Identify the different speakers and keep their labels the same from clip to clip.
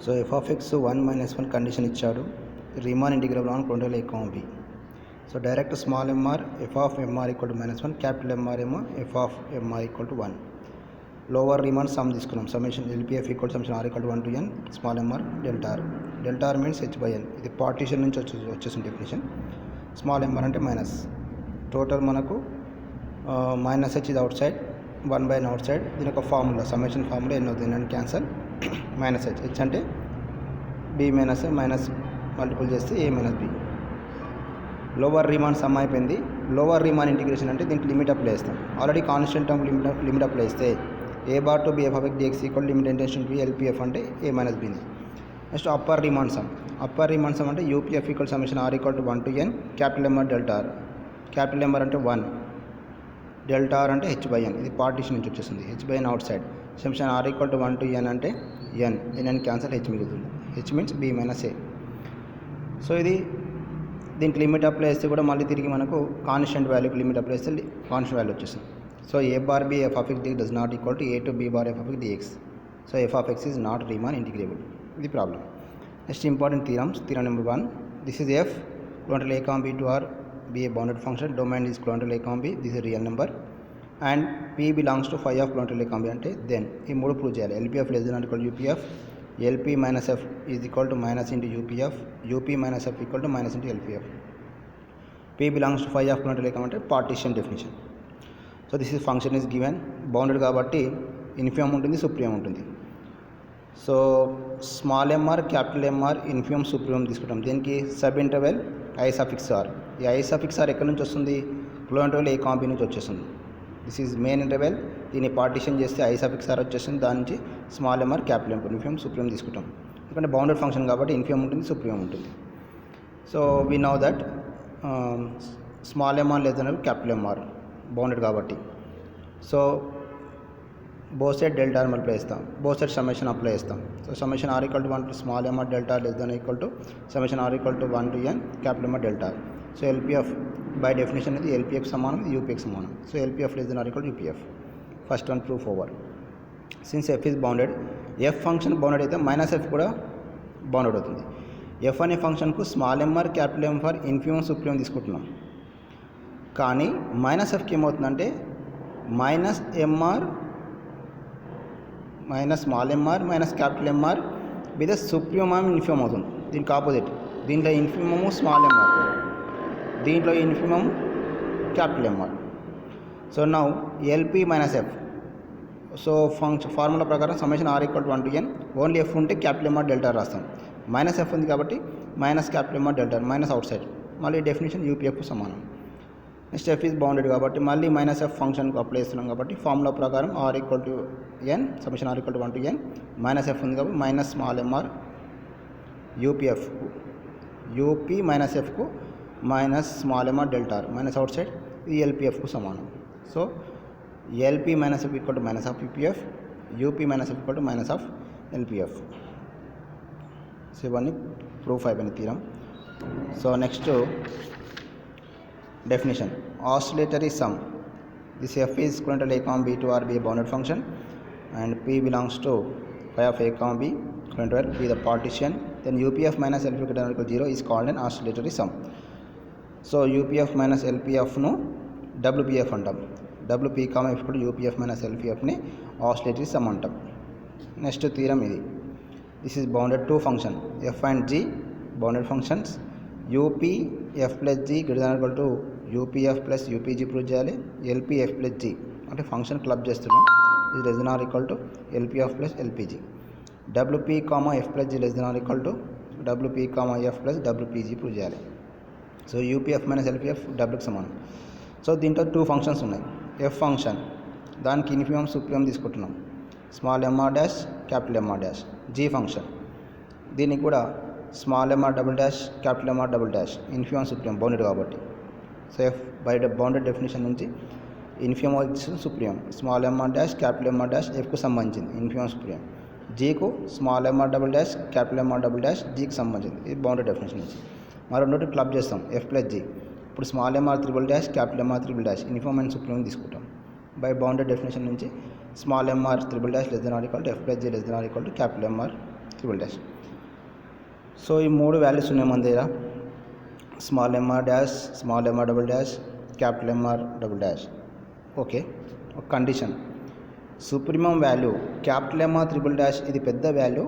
Speaker 1: So F of X 1 - 1 condition ఇచ్చాడు. Riemann integral on క్లోంటల్ ఏ comma B. So direct small m r F of MR equal to -1, capital M R ఏమో F of MR equal to 1. Lower Riemann sum తీసుకున్నాం. Summation L P F equal summation are equal to 1 to n small MR delta are. Delta R means h/n. ఇది partition నుంచి వచ్చేసిన definition. Small m r అంటే minus. Total మనకు minus H ఇది outside, 1/n outside. దీని ఒక formula summation formula ఎన్ని అవుతుంది అని క్యాన్సల్. మైనస్ హెచ్, హెచ్ అంటే బి మైనస్ మైనస్ మల్టిపుల్ చేస్తే a minus b. Lower Riemann sum అయిపోయింది. లోవర్ రీమాన్ ఇంటిగ్రేషన్ అంటే దీనికి లిమిట్ అప్లై చేస్తాం. Already constant term limit apply చేస్తే a bar to b f of x dx equal limit intention b LPF అంటే a minus బిని. Next upper Riemann sum. Upper Riemann sum అంటే UPF equal summation are equal to 1 to n capital MR delta r. Capital MR అంటే 1, delta are అంటే h/n. ఇది partition నుంచి వచ్చేసింది. h/n outside. Summation are equal to 1 to n అంటే n cancel, h మిగులుతుంది. H means b minus a. So ఇది దీనికి limit apply చేస్తే కూడా మళ్ళీ తిరిగి మనకు కాన్స్టెంట్ వాల్యూకి లిమిట్ అప్లై చేస్తే కాన్స్టెంట్ వాల్యూ వచ్చేస్తుంది. So a bar b f of x d does not equal to a to b bar f of x dx. So F of x is not Riemann integrable. ఇది problem. Next important theorems. Theorem number 1, this is f closed interval A comma b to R be a bounded function, domain is closed interval A comma b, this is real number, and p belongs to phi of closed interval A comma b అంటే then ఈ మూడు prove చేయాలి. LPF less than or equal to UPF, LP minus F is equal to minus into UPF, UP minus F equal to minus into LPF. p belongs to phi of closed interval A comma అంటే partition definition. So this is function is given, bounded కాబట్టి infimum ఉంటుంది, supreme ఉంటుంది. So small MR capital MR infimum supreme తీసుకుంటాం. దీనికి sub interval i suffix r. ఈ i suffix r ఎక్కడి నుంచి వస్తుంది? క్లోంటల్ ఏ కామ బి నుంచి వచ్చేస్తుంది. This is main interval. దీన్ని పార్టీషన్ చేస్తే ఐ సఫిక్స్ ఆర్ వచ్చేస్తుంది. దాని నుంచి small MR capital MR infimum supreme తీసుకుంటాం. ఎందుకంటే బౌండెడ్ ఫంక్షన్ కాబట్టి ఇన్ఫిమమ్ ఉంటుంది, సుప్రీం ఉంటుంది. So we know that small mr less than capital MR bounded కాబట్టి. So both side delta r multiply చేస్తాం, బోత్ సైడ్ సమ్మేషన్ అప్లై చేస్తాం. So summation are equal to 1 to small MR delta less than equal to summation are equal to 1 to n capital MR delta. So LPF by definition ఇది LPF సమానం, ఇది UPF సమానం. So LPF less than or equal to UPF. First one proof over. Since f is bounded, f function bounded అయితే minus f కూడా bounded అవుతుంది. F అనే ఫంక్షన్కు small MR capital MR infimum supreme తీసుకుంటున్నాం. కానీ మైనస్ ఎఫ్కి ఏమవుతుందంటే minus mr minus small mr minus capital MR with supreme infimum అవుతుంది. దీనికి ఆపోజిట్. దీంట్లో ఇన్ఫిమము స్మాల్ ఎంఆర్, దీంట్లో infimum capital MR. So now LP minus f. So formula ప్రకారం summation are equal to 1 to n. Only f ఉంటే capital MR delta రాస్తాం. Minus f ఉంది కాబట్టి minus capital MR delta, minus outside. మళ్ళీ definition UPF సమానం. Next f is bounded కాబట్టి మళ్ళీ minus F ఫంక్షన్కి అప్లై చేస్తున్నాం కాబట్టి ఫార్ములా ప్రకారం r equal to n, summation are equal to 1 to n. Minus f ఉంది కాబట్టి minus small mr UPF, UP minus ఎఫ్కు minus small MR delta r, minus outside. ఇది ఎల్పిఎఫ్కు సమానం. So LP minus f equal to minus of UPF, UP minus f equal to minus of LPF. So ఇవన్నీ proof అయిపోయిన theorem. So next definition, oscillatory sum. This f is closed interval a comma b to r be a bounded function and p belongs to phi of a comma b క్లోంటల్ be the partition, then UPF minus LPF greater than or equal to 0 is called an oscillatory sum. So UPF minus LPF ను WPF అంటాం. WP comma f equal to UPF minus LPF ని oscillatory sum అంటాం. Next theorem ఇది. This is bounded two function f and g, bounded functions. UP f plus g greater than or equal to UPF plus UPG prove చేయాలి. LPF plus g అంటే function club చేస్తున్నాం. ఇది less than or equal to LPF plus LPG. WP comma f plus g less than or equal to WP comma f plus WPG prove చేయాలి. So UPF minus LPF డబ్ల్యూకి సమానం. So దీంట్లో two functions ఉన్నాయి. F function దానికి infimum supreme తీసుకుంటున్నాం, small MR dash capital MR dash. G function దీనికి కూడా small MR double dash capital MR double dash, infimum supreme bounded కాబట్టి. So f by bounded definition నుంచి infimum supreme, small MR dash capital MR dash ఎఫ్కు సంబంధించింది infimum supreme. జీకు small MR double dash capital MR double dash జీకి సంబంధించింది. ఇది bounded definition నుంచి. మరి రెండోటి క్లబ్ చేస్తాం ఎఫ్ ప్లస్ జీ. ఇప్పుడు small mr triple dash capital MR triple dash infimum and supreme తీసుకుంటాం. బై బౌండెడ్ డెఫినేషన్ నుంచి small mr triple dash less than or equal to f plus g less than or equal to capital MR triple dash. So ఈ 3 values ఉన్నాయి మన దగ్గర, small MR dash, small MR double dash, capital MR double dash. Okay, ఒక condition, supremum value capital MR triple dash ఇది పెద్ద value,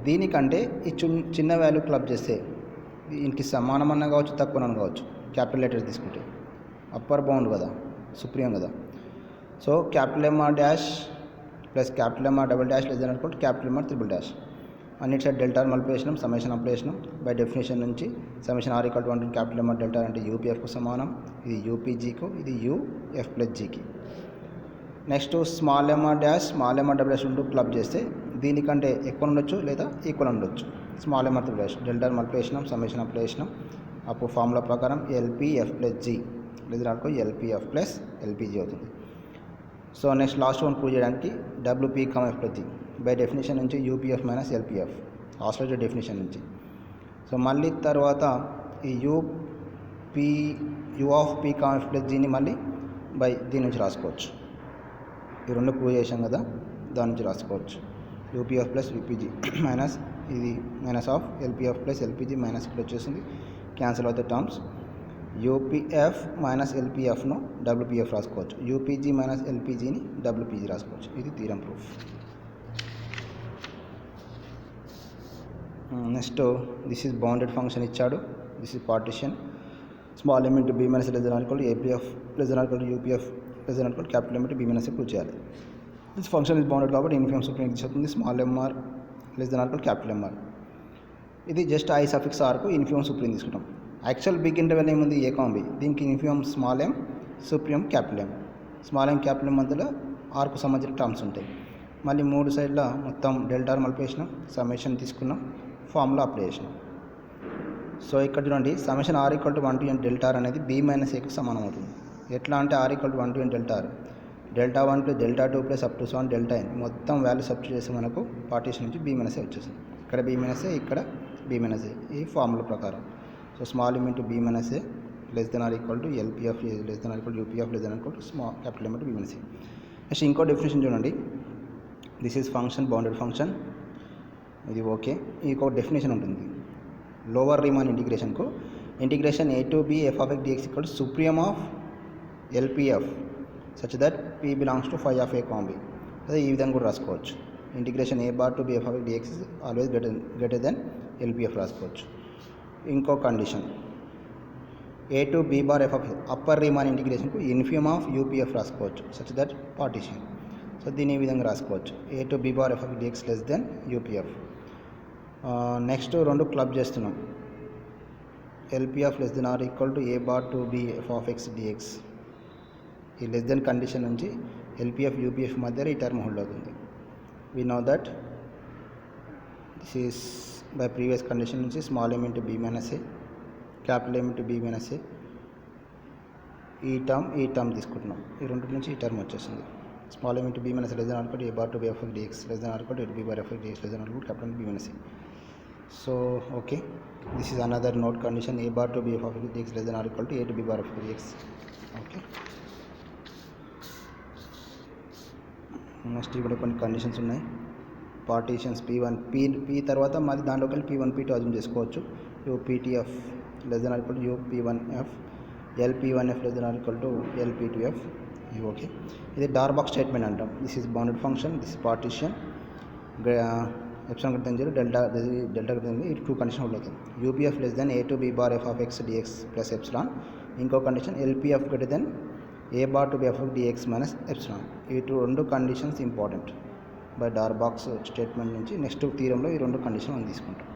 Speaker 1: దీనికంటే ఈ చిన్న వాల్యూ క్లబ్ చేస్తే దీనికి సమానమన్నా కావచ్చు తక్కువనన్నా కావచ్చు, క్యాపిటల్ లెటర్స్ తీసుకుంటే అప్పర్ బౌండ్ కదా, సుప్రీం కదా. So capital MR dash plus capital MR double dash less than or equal to capital MR triple dash. అన్నిటి సైడ్ డెల్టా మల్టిప్లై చేసినాం, సమ్మేషన్ అప్లై చేసినాం. బై డెఫినేషన్ నుంచి summation are equal to 1 capital MR delta అంటే యూపీఎఫ్కు సమానం, ఇది యూపీజీకు, ఇది యూఎఫ్ ప్లస్ జీకి. Next small MR dash small MR double dash 2 club చేస్తే దీనికంటే ఎక్కువ ఉండొచ్చు లేదా ఈక్వల్ ఉండొచ్చు. Small mr triple dash delta multiply చేసినాం, సమ్మేషన్ అప్లై చేసినాం. అప్పుడు ఫార్ములా ప్రకారం ఎల్పీఎఫ్ ప్లస్ జీ లేదా ఎల్పీఎఫ్ ప్లస్ ఎల్పీజీ అవుతుంది. So next last one prove చేయడానికి WP comma f plus g by definition నుంచి యూపీఎఫ్ మైనస్ ఎల్పీఎఫ్ ఆస్ట్రేలియా డెఫినేషన్ నుంచి. సో మళ్ళీ తర్వాత ఈ U of P comma f plus జీని మళ్ళీ బై దీని నుంచి రాసుకోవచ్చు. ఈ 2 ప్రూవ్ చేసాం కదా, దాని నుంచి రాసుకోవచ్చు. యూపీఎఫ్ ప్లస్ యూపీజీ మైనస్ ఇది minus of LPF plus LPG minus ఇక్కడ వచ్చేసింది, క్యాన్సిల్ అవుతాయి టర్మ్స్. యూపీఎఫ్ మైనస్ ఎల్పీఎఫ్ను డబ్ల్యూపీఎఫ్ రాసుకోవచ్చు, యూపీజీ మైనస్ ఎల్పీజీని డబ్ల్యూపీజీ రాసుకోవచ్చు. ఇది theorem proof. Next this is bounded function ఇచ్చాడు, this is partition. Small element b minus less than or equal to APF less than or equal to UPF less than or equal to capital element b minus prove చేయాలి. This function is bounded కాబట్టి infimum supreme ఇచ్చేస్తుంది, small mr less than or equal to capital MR. ఇది just I suffix ఆర్కు infimum supreme తీసుకుంటాం. Actual big interval ఏముంది a comma b, దీనికి infimum small m supreme capital M. Small m capital M మధ్యలో ఆర్కు సంబంధించిన terms ఉంటాయి. మళ్ళీ 3 సైడ్ల మొత్తం డెల్టా మల్టిప్లై చేసినాం, సమ్మేషన్ తీసుకున్నాం, ఫార్ములా అప్లై చేసినాం. సో ఇక్కడ చూడండి summation are equal to 1 to n delta are అనేది బీ మైనస్ ఏకి సమానం అవుతుంది. ఎట్లా అంటే r equal to 1 to n delta are, delta 1 plus delta 2 plus up to 7 delta n మొత్తం వాల్యూ సబ్స్టిట్యూట్ చేస్తే మనకు పార్టీషన్ నుంచి బీ మైనస్ ఏ వచ్చేసింది. ఇక్కడ బీ మైనస్ ఏ, ఇక్కడ బీ మైనస్ ఏ, ఈ ఫార్ములా ప్రకారం. So small element b minus a less than or equal to LPF less than or equal to UPF less than or equal to small capital element b minus a. Next ఇంకో definition చూడండి, this is function bounded function, ఇది okay. ఇంకో definition ఉంటుంది lower Riemann ఇంటిగ్రేషన్కు, integration a to b f of x dx equal to supreme of LPF such that P belongs to phi of A comma b. అదే ఈ విధంగా కూడా రాసుకోవచ్చు, integration a bar to b f of x dx always greater than LPF రాసుకోవచ్చు. ఇంకో condition a to b bar f of upper Riemann ఇంటిగ్రేషన్కు infimum of UPF రాసుకోవచ్చు such that partition. So దీని ఈ విధంగా రాసుకోవచ్చు, a to b bar f of dx less than UPF. Next 2 club చేస్తున్నాం, LPF less than or equal to a bar to b f of x dx. ఈ less than condition నుంచి LPF UPF మధ్య ఈ term hold అవుతుంది. We know that this is by previous condition నుంచి small m into b minus a, capital M into b minus a, ఈ term తీసుకుంటున్నాం. ఈ 2 నుంచి ఈ టర్మ్ వచ్చేసింది. Small m into b minus less than or equal to a bar to b f of dx less than or equal to b bar f of dx less than or equal to capital b minus a. So okay, this is another note condition, a bar to b f of dx less than or equal to a to b bar f of dx. Okay, next ఇక్కడ కొన్ని conditions ఉన్నాయి. Partitions P1 P తర్వాత మాది దాంట్లోకి వెళ్ళి P1 P2 assume చేసుకోవచ్చు. UPTF less than or equal to యూపీ1ఎఫ్, ఎల్పీ1ఎఫ్ less than or equal to ఎల్పీ2ఎఫ్. ఓకే, ఇది డార్బాక్స్ స్టేట్మెంట్ అంటాం. This is bounded function, this partition, epsilon greater than 0 delta greater than 0, ఈ 2 కండిషన్ హోల్డ్ అవుతుంది. UPF less than a to b bar f of x dx plus epsilon. ఇంకో condition LPF greater than a bar to b f of dx minus epsilon. ఈ 2 conditions important by డార్బాక్స్ statement నుంచి. Next థీరంలో ఈ 2 condition మనం తీసుకుంటాం.